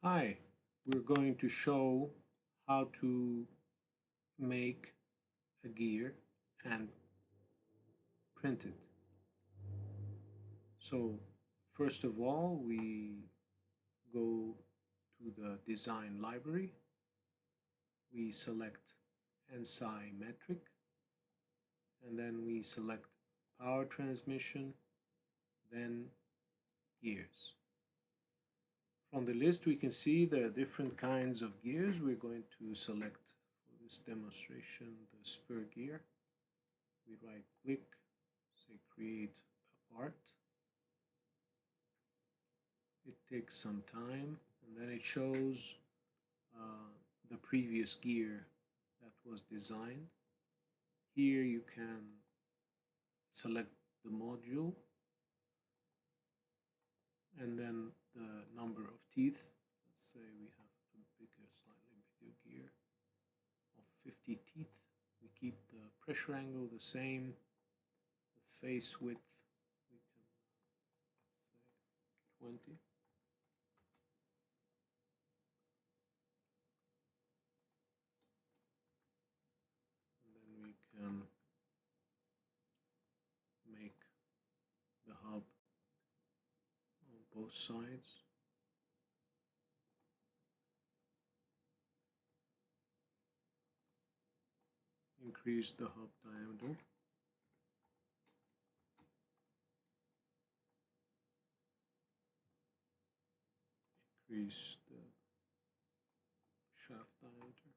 Hi, we're going to show how to make a gear and print it. So first of all, we go to the design library. We select NSI metric, and then we select power transmission, then gears. From the list, we can see there are different kinds of gears. We're going to select for this demonstration the spur gear. We right click, say create a part. It takes some time, and then it shows the previous gear that was designed. Here you can select the module and then the number of teeth. Let's say we have a bigger, slightly bigger gear of 50 teeth. We keep the pressure angle the same, the face width we can say 20. And then we can make the hub on both sides. Increase the hub diameter. Increase the shaft diameter.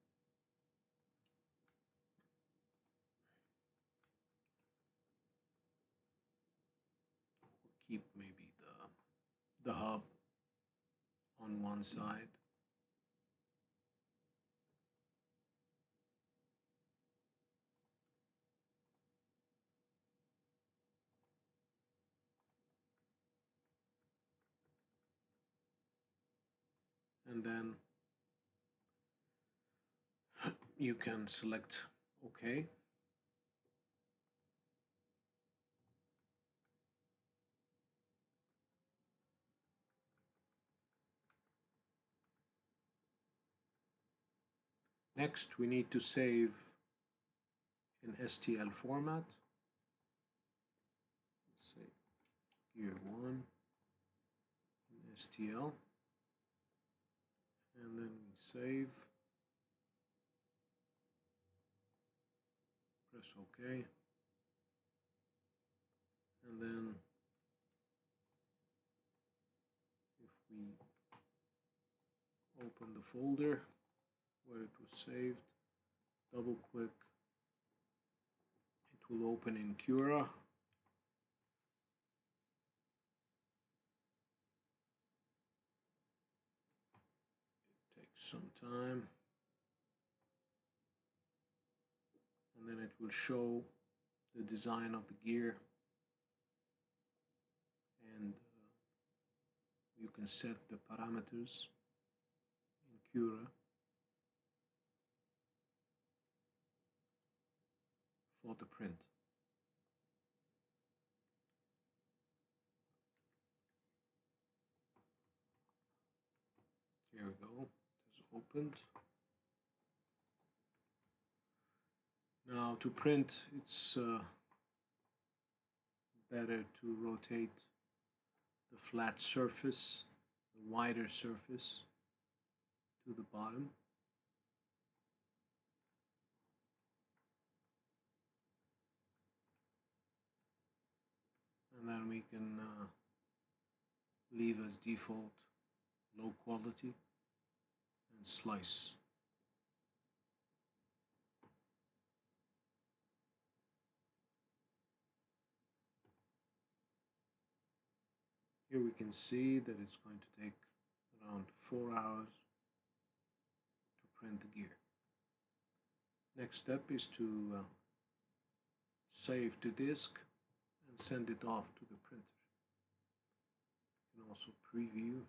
Or keep maybe the hub on one side. And then you can select OK. Next, we need to save in STL format. Let's say gear 1 in STL, and then we save. Press OK, and then if we open the folder where it was saved, double click, it will open in Cura. It takes some time, and then it will show the design of the gear, and you can set the parameters in Cura for the print. Here we go, it is opened. Now to print, it's better to rotate the flat surface, the wider surface, to the bottom. And then we can leave as default low quality and slice. Here we can see that it's going to take around 4 hours to print the gear. Next step is to save to disk and send it off to the printer. You can also preview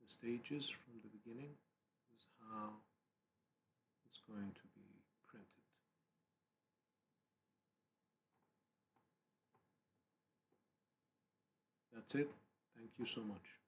the stages from the beginning. This is how it's going to be printed. That's it. Thank you so much.